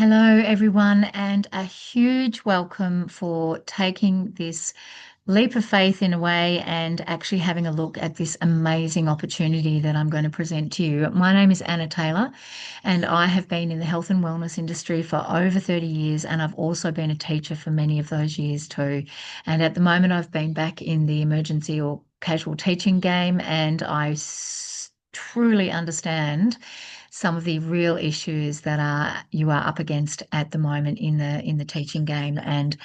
Hello, everyone, and a huge welcome for taking this leap of faith in a way and actually having a look at this amazing opportunity that I'm going to present to you. My name is Anna Taylor, and I have been in the health and wellness industry for over 30 years, and I've also been a teacher for many of those years too. And at the moment, I've been back in the emergency or casual teaching game, and truly understand some of the real issues that you are up against at the moment in the teaching game. And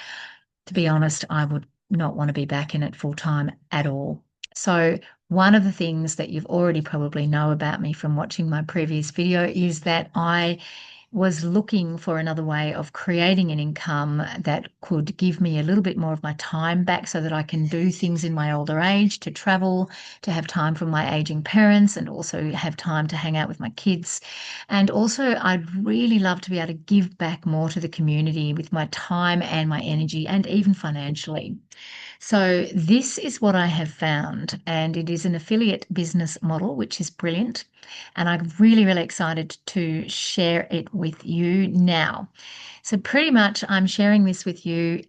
to be honest, I would not want to be back in it full time at all. So one of the things that you've already probably know about me from watching my previous video is that I was looking for another way of creating an income that could give me a little bit more of my time back so that I can do things in my older age, to travel, to have time for my aging parents, and also have time to hang out with my kids. And also, I'd really love to be able to give back more to the community with my time and my energy, and even financially. So, this is what I have found, and it is an affiliate business model, which is brilliant. And I'm really, really excited to share it with you now. So, pretty much, I'm sharing this with you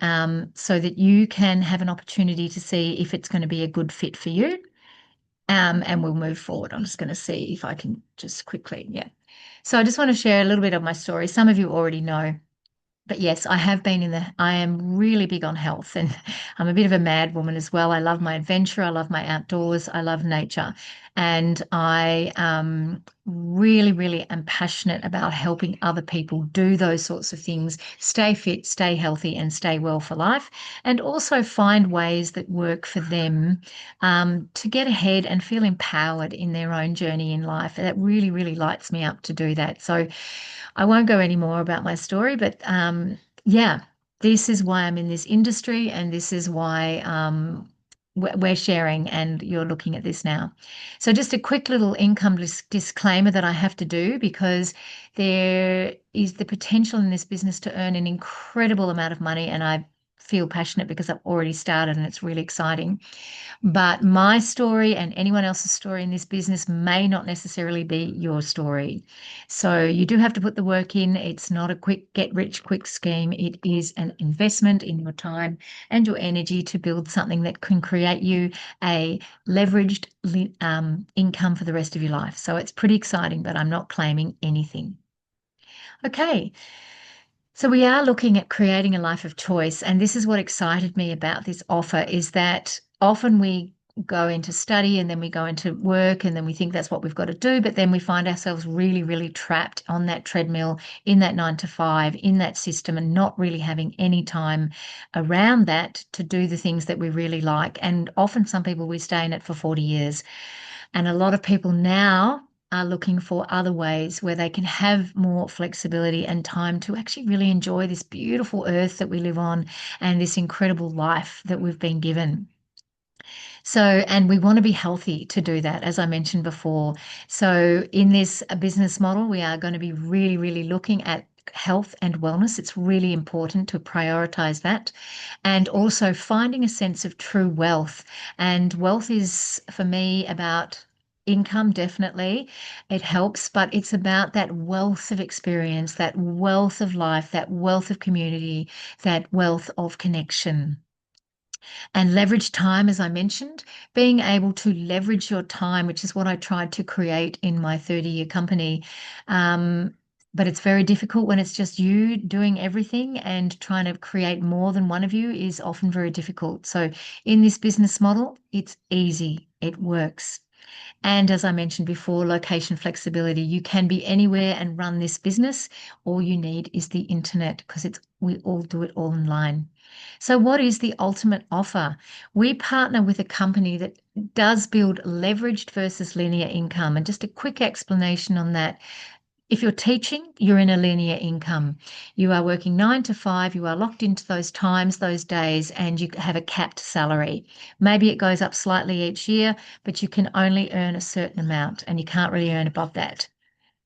so that you can have an opportunity to see if it's going to be a good fit for you. And we'll move forward. I'm just going to see if I can just quickly, yeah. So, I just want to share a little bit of my story. Some of you already know, but yes, I am really big on health, and I'm a bit of a mad woman as well. I love my adventure. I love my outdoors. I love nature. And I really, really am passionate about helping other people do those sorts of things, stay fit, stay healthy, and stay well for life, and also find ways that work for them to get ahead and feel empowered in their own journey in life. That really, really lights me up to do that. So I won't go any more about my story, but yeah, this is why I'm in this industry, and this is why we're sharing, and you're looking at this now. So, just a quick little income disclaimer that I have to do, because there is the potential in this business to earn an incredible amount of money, and I feel passionate because I've already started and it's really exciting. But my story and anyone else's story in this business may not necessarily be your story. So you do have to put the work in. It's not a quick get rich quick scheme. It is an investment in your time and your energy to build something that can create you a leveraged income for the rest of your life. So it's pretty exciting, but I'm not claiming anything. Okay, so we are looking at creating a life of choice, and this is what excited me about this offer, is that often we go into study and then we go into work and then we think that's what we've got to do, but then we find ourselves really, really trapped on that treadmill in that 9 to 5, in that system, and not really having any time around that to do the things that we really like. And often some people, we stay in it for 40 years. And a lot of people now are looking for other ways where they can have more flexibility and time to actually really enjoy this beautiful earth that we live on and this incredible life that we've been given. So, and we want to be healthy to do that, as I mentioned before. So, in this business model, we are going to be really, really looking at health and wellness. It's really important to prioritize that, and also finding a sense of true wealth. And wealth is, for me, about income, definitely. It helps, but it's about that wealth of experience, that wealth of life, that wealth of community, that wealth of connection. And leverage time, as I mentioned, being able to leverage your time, which is what I tried to create in my 30-year company. Um, but it's very difficult when it's just you doing everything, and trying to create more than one of you is often very difficult. So, in this business model, it's easy, it works. And as I mentioned before, location flexibility. You can be anywhere and run this business. All you need is the internet, because it's we all do it all online. So, what is the ultimate offer? We partner with a company that does build leveraged versus linear income. And just a quick explanation on that. If you're teaching, you're in a linear income. You are working 9 to 5, you are locked into those times, those days, and you have a capped salary. Maybe it goes up slightly each year, but you can only earn a certain amount and you can't really earn above that.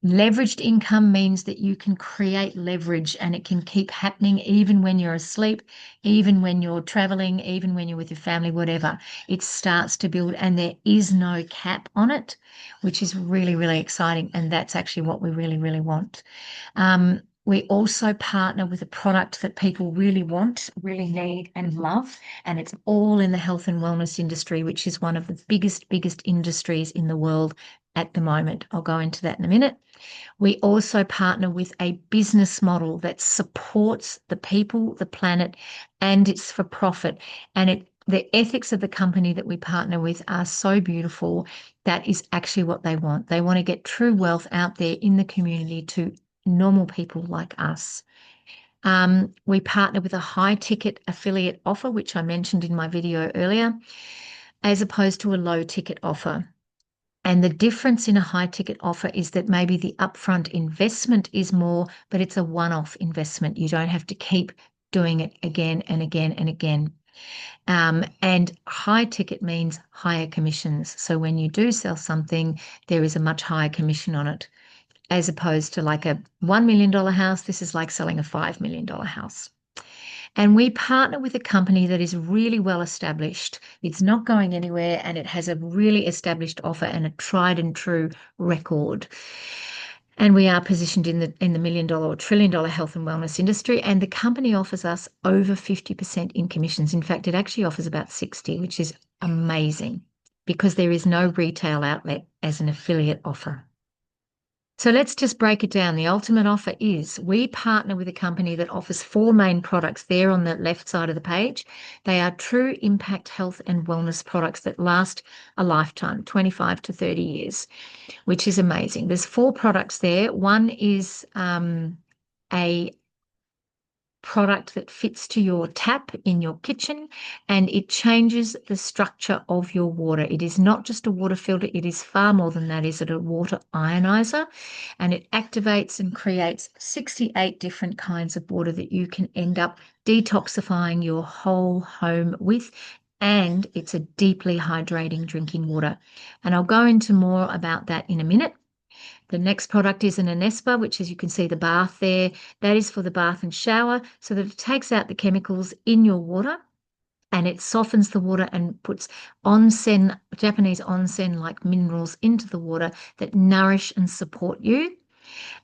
Leveraged income means that you can create leverage, and it can keep happening even when you're asleep, even when you're traveling, even when you're with your family, whatever. It starts to build, and there is no cap on it, which is really, really exciting. And that's actually what we really, really want. Um, We also partner with a product that people really want, really need, and love. And it's all in the health and wellness industry, which is one of the biggest industries in the world at the moment. I'll go into that in a minute. We also partner with a business model that supports the people, the planet, and it's for profit. And the ethics of the company that we partner with are so beautiful. That is actually what they want. They want to get true wealth out there in the community to normal people like us. We partner with a high ticket affiliate offer, which I mentioned in my video earlier, as opposed to a low ticket offer. And the difference in a high ticket offer is that maybe the upfront investment is more, but it's a one-off investment. You don't have to keep doing it again and again and again. And high ticket means higher commissions. So when you do sell something, there is a much higher commission on it, as opposed to like a $1 million house. This is like selling a $5 million house. And we partner with a company that is really well established. It's not going anywhere and it has a really established offer and a tried and true record. And we are positioned in the $1 million or $1 trillion health and wellness industry. And the company offers us over 50% in commissions. In fact, it actually offers about 60, which is amazing because there is no retail outlet as an affiliate offer. So let's just break it down. The ultimate offer is we partner with a company that offers 4 main products there on the left side of the page. They are true impact health and wellness products that last a lifetime, 25 to 30 years, which is amazing. There's 4 products there. One is a product that fits to your tap in your kitchen and it changes the structure of your water. It is not just a water filter, it is far more than that. It's a water ionizer and it activates and creates 68 different kinds of water that you can end up detoxifying your whole home with. And it's a deeply hydrating drinking water. And I'll go into more about that in a minute. The next product is an Anespa, which, as you can see, the bath there, that is for the bath and shower so that it takes out the chemicals in your water and it softens the water and puts onsen, Japanese onsen-like minerals into the water that nourish and support you.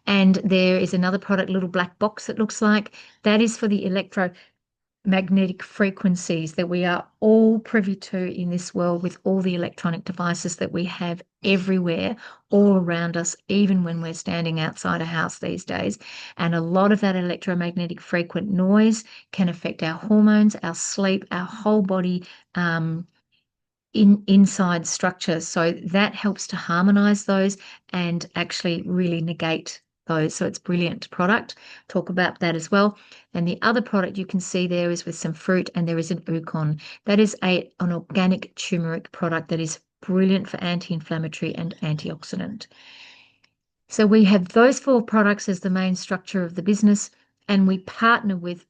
And there is another product, little black box it looks like, that is for the electromagnetic frequencies that we are all privy to in this world with all the electronic devices that we have everywhere, all around us, even when we're standing outside a house these days. And a lot of that electromagnetic frequent noise can affect our hormones, our sleep, our whole body inside structures. So that helps to harmonize those and actually really negate those. So it's a brilliant product. Talk about that as well. And the other product you can see there is with some fruit and there is an Ukon. That is an organic turmeric product that is brilliant for anti-inflammatory and antioxidant. So we have those 4 products as the main structure of the business and we partner with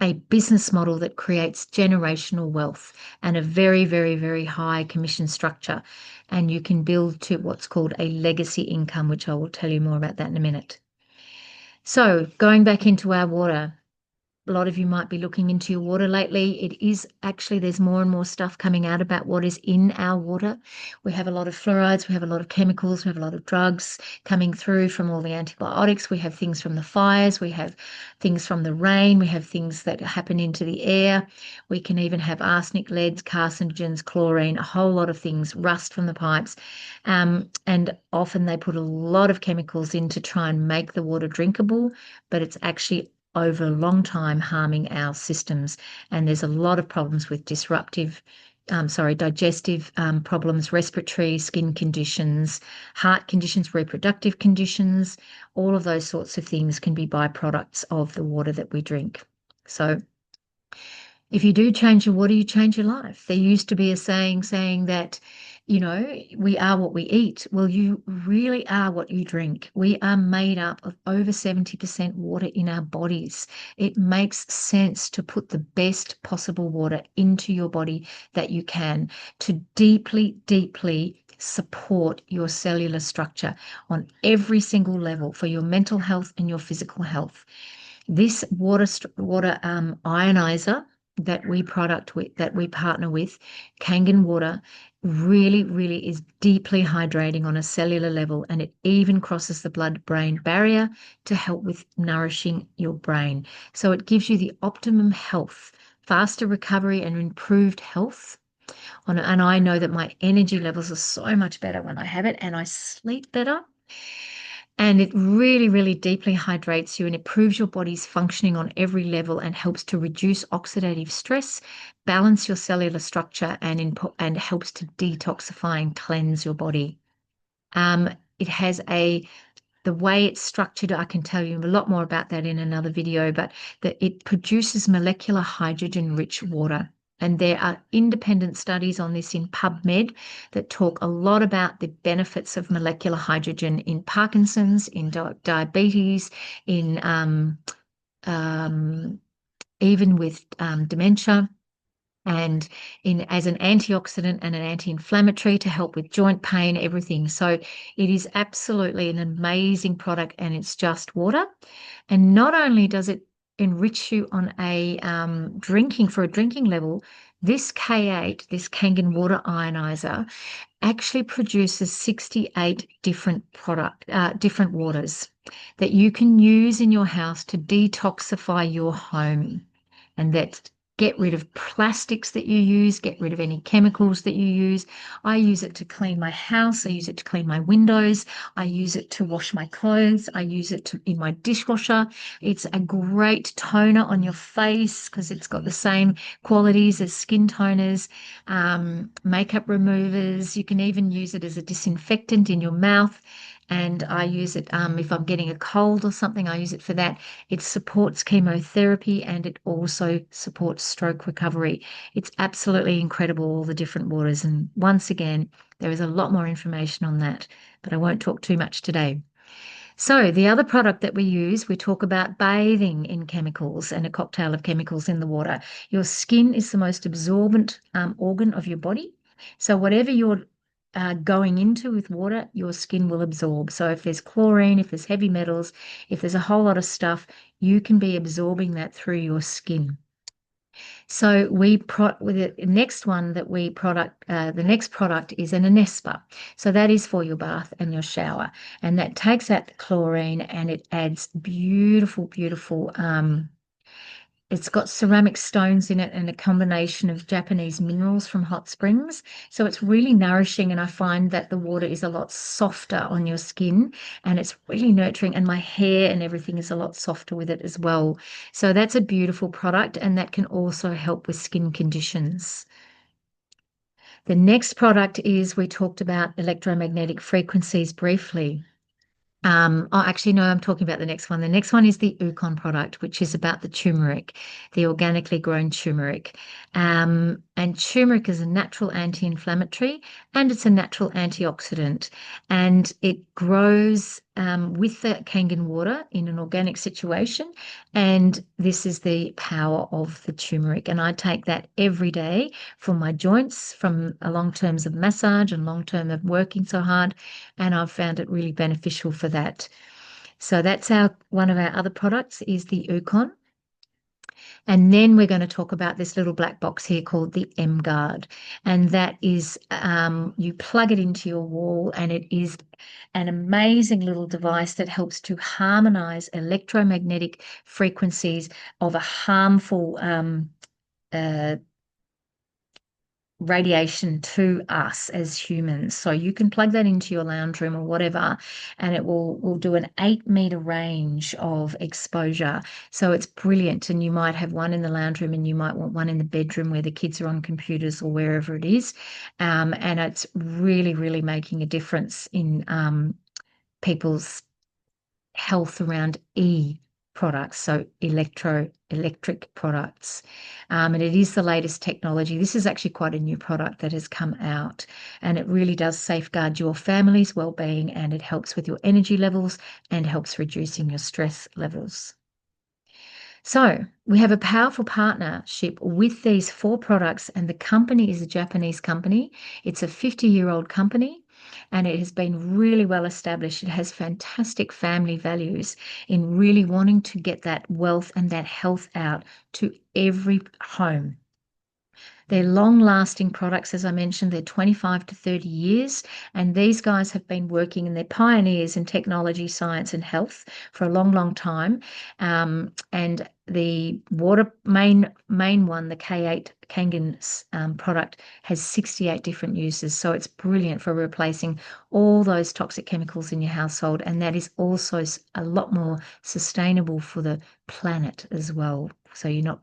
a business model that creates generational wealth and a very high commission structure. And you can build to what's called a legacy income, which I will tell you more about that in a minute. So going back into our water, a lot of you might be looking into your water lately. It is actually, there's more and more stuff coming out about what is in our water. We have a lot of fluorides, we have a lot of chemicals, we have a lot of drugs coming through from all the antibiotics. We have things from the fires, we have things from the rain, we have things that happen into the air. We can even have arsenic, leads, carcinogens, chlorine, a whole lot of things, rust from the pipes. And often they put a lot of chemicals in to try and make the water drinkable, but it's actually over a long time harming our systems. And there's a lot of problems with digestive problems, respiratory, skin conditions, heart conditions, reproductive conditions, all of those sorts of things can be byproducts of the water that we drink. So if you do change your water, you change your life. There used to be a saying that, we are what we eat. Well, you really are what you drink. We are made up of over 70% water in our bodies. It makes sense to put the best possible water into your body that you can to deeply support your cellular structure on every single level for your mental health and your physical health. This water ionizer, that we partner with, Kangen water, really, really is deeply hydrating on a cellular level, and it even crosses the blood-brain barrier to help with nourishing your brain. So it gives you the optimum health, faster recovery, and improved health. And I know that my energy levels are so much better when I have it, and I sleep better. And it really, really deeply hydrates you and improves your body's functioning on every level and helps to reduce oxidative stress, balance your cellular structure, and helps to detoxify and cleanse your body. It has the way it's structured, I can tell you a lot more about that in another video, but that it produces molecular hydrogen-rich water. And there are independent studies on this in PubMed that talk a lot about the benefits of molecular hydrogen in Parkinson's, in diabetes, in even with dementia, and as an antioxidant and an anti-inflammatory to help with joint pain, everything. So it is absolutely an amazing product, and it's just water. And not only does it enrich you on a drinking level, this K8, this Kangen water ionizer, actually produces 68 different waters that you can use in your house to detoxify your home. And that's get rid of plastics that you use, get rid of any chemicals that you use. I use it to clean my house. I use it to clean my windows. I use it to wash my clothes. I use it in my dishwasher. It's a great toner on your face because it's got the same qualities as skin toners, makeup removers. You can even use it as a disinfectant in your mouth. And I use it if I'm getting a cold or something, I use it for that. It supports chemotherapy and it also supports stroke recovery. It's absolutely incredible, all the different waters. And once again, there is a lot more information on that, but I won't talk too much today. So the other product that we use, we talk about bathing in chemicals and a cocktail of chemicals in the water. Your skin is the most absorbent organ of your body. So whatever you're going into with water, your skin will absorb. So if there's chlorine, if there's heavy metals, if there's a whole lot of stuff, you can be absorbing that through your skin. So with the next one that the next product is an Anespa. So that is for your bath and your shower, and that takes out the chlorine and it adds beautiful, beautiful. It's got ceramic stones in it and a combination of Japanese minerals from hot springs. So it's really nourishing, and I find that the water is a lot softer on your skin and it's really nurturing, and my hair and everything is a lot softer with it as well. So that's a beautiful product, and that can also help with skin conditions. The next product is we talked about electromagnetic frequencies briefly. Oh, actually, no, I'm talking about the next one. The next one is the Ukon product, which is about the turmeric, the organically grown turmeric. And turmeric is a natural anti-inflammatory and it's a natural antioxidant. And it grows with the Kangen water in an organic situation. And this is the power of the turmeric. And I take that every day for my joints from a long terms of massage and long term of working so hard, and I've found it really beneficial for that. So that's one of our other products is the Ukon. And then we're going to talk about this little black box here called the M Guard. And that is, you plug it into your wall, and it is an amazing little device that helps to harmonize electromagnetic frequencies of a harmful radiation to us as humans. So you can plug that into your lounge room or whatever, and it will do an 8-meter range of exposure. So it's brilliant. And you might have one in the lounge room and you might want one in the bedroom where the kids are on computers or wherever it is. And it's really, really making a difference in people's health around products, so electric products. And it is the latest technology. This is actually quite a new product that has come out, and it really does safeguard your family's well-being, and it helps with your energy levels and helps reducing your stress levels. So we have a powerful partnership with these 4 products, and the company is a Japanese company. It's a 50-year-old company. and it has been really well established. It has fantastic family values in really wanting to get that wealth and that health out to every home. They're long-lasting products, as I mentioned. They're 25 to 30 years, and these guys have been working, and they're pioneers in technology, science, and health for a long, long time. And the water main one, the K8 Kangen product, has 68 different uses. So it's brilliant for replacing all those toxic chemicals in your household, and that is also a lot more sustainable for the planet as well. So you're not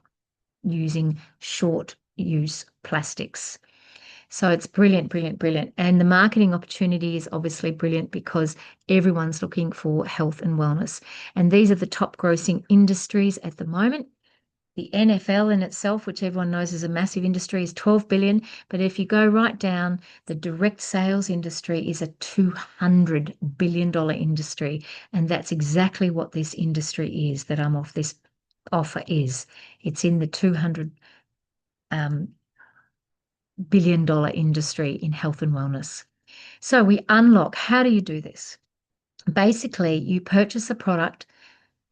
using short use plastics. So it's brilliant, brilliant, brilliant. And the marketing opportunity is obviously brilliant because everyone's looking for health and wellness. And these are the top grossing industries at the moment. The NFL in itself, which everyone knows is a massive industry, is 12 billion. But if you go right down, the direct sales industry is a $200 billion industry. And that's exactly what this industry is that I'm off this offer is. It's in the 200 billion-dollar industry in health and wellness. So we unlock. How do you do this? Basically, you purchase a product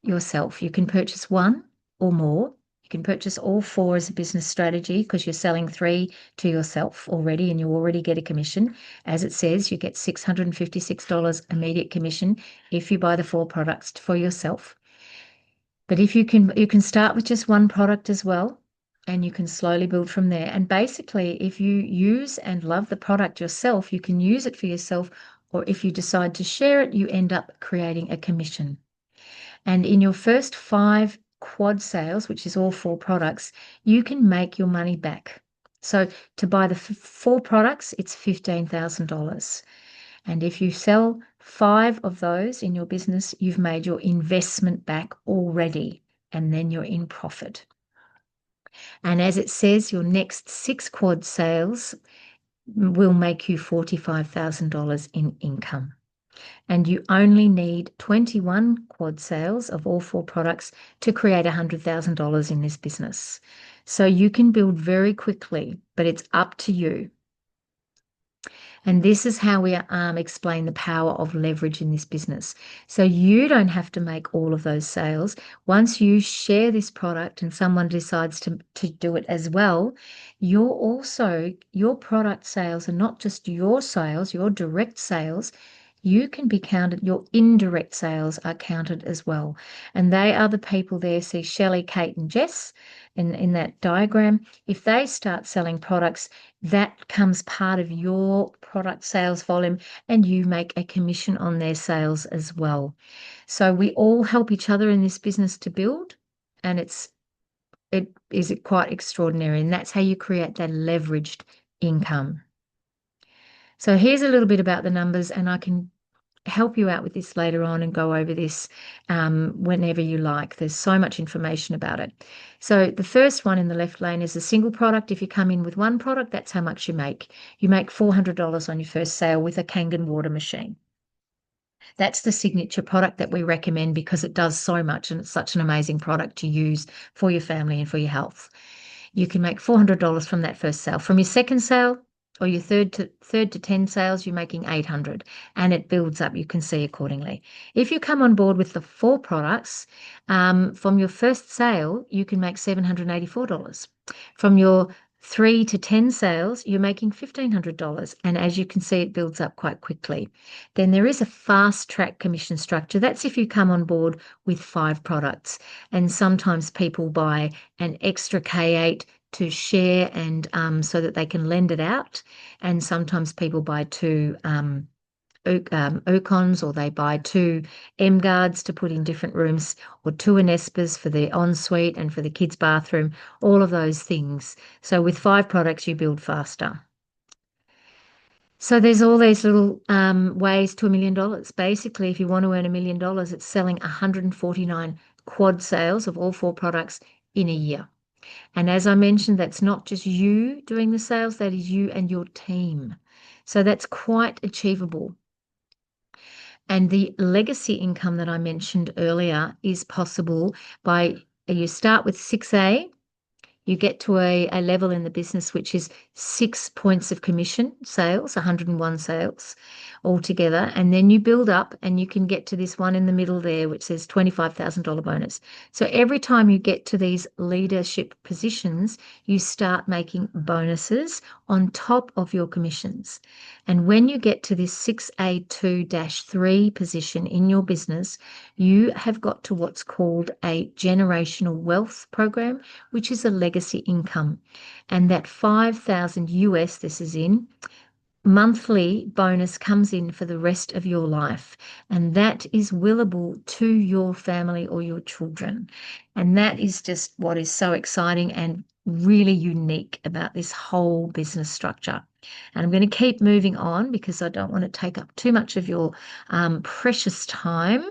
yourself. You can purchase one or more. You can purchase all four as a business strategy because you're selling three to yourself already and you already get a commission. As it says, you get $656 immediate commission if you buy the four products for yourself. But if you can start with just one product as well, and you can slowly build from there. And basically, if you use and love the product yourself, you can use it for yourself, or if you decide to share it, you end up creating a commission. And in your first 5 quad sales, which is all 4 products, you can make your money back. So to buy the 4 products, it's $15,000. And if you sell 5 of those in your business, you've made your investment back already, and then you're in profit. And as it says, your next 6 quad sales will make you $45,000 in income. And you only need 21 quad sales of all 4 products to create $100,000 in this business. So you can build very quickly, but it's up to you. And this is how we explain the power of leverage in this business. So you don't have to make all of those sales. Once you share this product and someone decides to do it as well, your product sales are not just your sales, your direct sales. You can be counted, your indirect sales are counted as well. And they are the people there. See Shelley, Kate, and Jess in that diagram. If they start selling products, that comes part of your product sales volume, and you make a commission on their sales as well. So we all help each other in this business to build, and it is quite extraordinary. And that's how you create that leveraged income. So here's a little bit about the numbers, and I can help you out with this later on and go over this whenever you like. There's so much information about it. So the first one in the left lane is a single product. If you come in with one product, that's how much you make. You make $400 on your first sale with a Kangen water machine. That's the signature product that we recommend because it does so much and it's such an amazing product to use for your family and for your health. You can make $400 from that first sale. From your second sale, or your third to 10 sales, you're making 800, and it builds up. You can see accordingly. If you come on board with the 4 products, from your first sale, you can make $784. From your 3 to 10 sales, you're making $1,500, and as you can see, it builds up quite quickly. Then there is a fast track commission structure. That's if you come on board with 5 products, and sometimes people buy an extra K8 to share and so that they can lend it out. And sometimes people buy 2 Ocons, or they buy 2 M guards to put in different rooms, or 2 Inespers for the ensuite and for the kids' bathroom, all of those things. So with 5 products, you build faster. So there's all these little ways to $1 million. Basically, if you want to earn $1 million, it's selling 149 quad sales of all 4 products in a year. And as I mentioned, that's not just you doing the sales, that is you and your team. So that's quite achievable. And the legacy income that I mentioned earlier is possible by you start with 6A, You get to a level in the business which is 6 points of commission sales, 101 sales altogether. And then you build up and you can get to this one in the middle there, which says $25,000 bonus. So every time you get to these leadership positions, you start making bonuses on top of your commissions. And when you get to this 6A2-3 position in your business, you have got to what's called a generational wealth program, which is a legacy income. And that 5,000 US, this is in, monthly bonus comes in for the rest of your life, and that is willable to your family or your children. And that is just what is so exciting and really unique about this whole business structure. And I'm going to keep moving on because I don't want to take up too much of your precious time,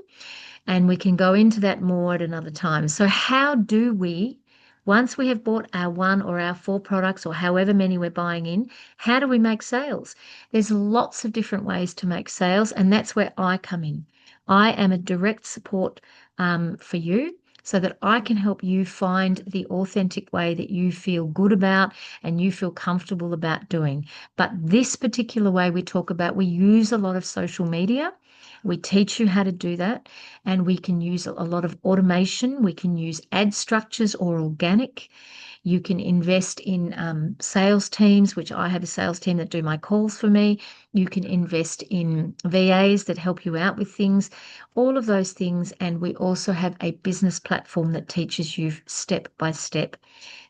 and we can go into that more at another time. So how do we, once we have bought our one or our four products or however many we're buying in, how do we make sales? There's lots of different ways to make sales, and that's where I come in. I am a direct support for you so that I can help you find the authentic way that you feel good about and you feel comfortable about doing. But this particular way we talk about, we use a lot of social media. We teach you how to do that, and we can use a lot of automation. We can use ad structures or organic. You can invest in sales teams, which I have a sales team that do my calls for me. You can invest in VAs that help you out with things, all of those things. And we also have a business platform that teaches you step by step.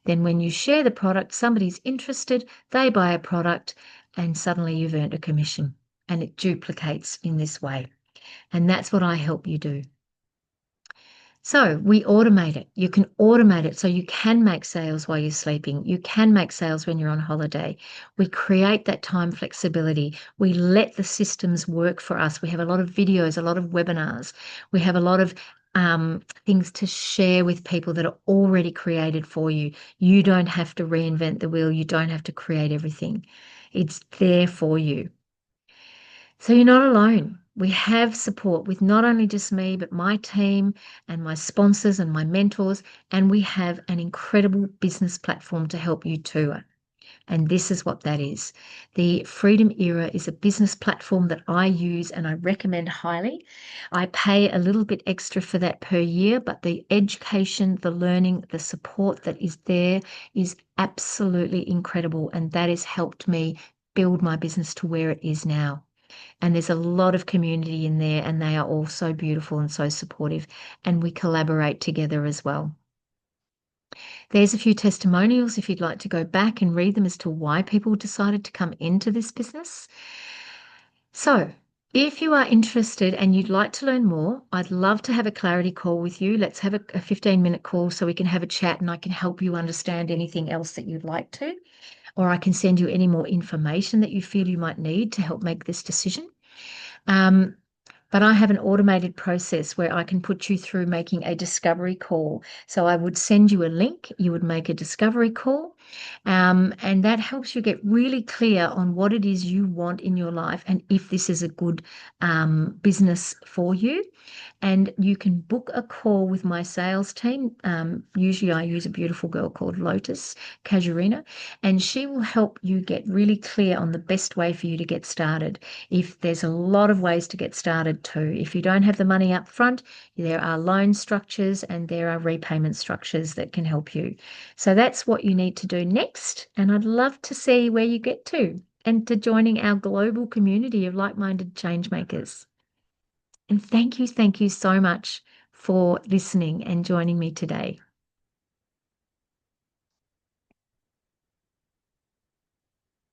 Then when you share the product, somebody's interested, they buy a product, and suddenly you've earned a commission, and it duplicates in this way. And that's what I help you do. So we automate it. You can automate it so you can make sales while you're sleeping. You can make sales when you're on holiday. We create that time flexibility. We let the systems work for us. We have a lot of videos, a lot of webinars. We have a lot of things to share with people that are already created for you. You don't have to reinvent the wheel. You don't have to create everything. It's there for you. So you're not alone. We have support with not only just me, but my team and my sponsors and my mentors. And we have an incredible business platform to help you too. And this is what that is. The Freedom Era is a business platform that I use and I recommend highly. I pay a little bit extra for that per year, but the education, the learning, the support that is there is absolutely incredible. And that has helped me build my business to where it is now. And there's a lot of community in there, and they are all so beautiful and so supportive. And we collaborate together as well. There's a few testimonials if you'd like to go back and read them as to why people decided to come into this business. So, if you are interested and you'd like to learn more, I'd love to have a clarity call with you. Let's have a 15-minute call so we can have a chat and I can help you understand anything else that you'd like to, or I can send you any more information that you feel you might need to help make this decision. But I have an automated process where I can put you through making a discovery call. So I would send you a link, you would make a discovery call, and that helps you get really clear on what it is you want in your life and if this is a good business for you. And you can book a call with my sales team. Usually I use a beautiful girl called Lotus Casuarina, and she will help you get really clear on the best way for you to get started. If there's a lot of ways to get started too. If you don't have the money up front, there are loan structures and there are repayment structures that can help you. So that's what you need to do next. And I'd love to see where you get to and to joining our global community of like-minded change makers. And thank you so much for listening and joining me today.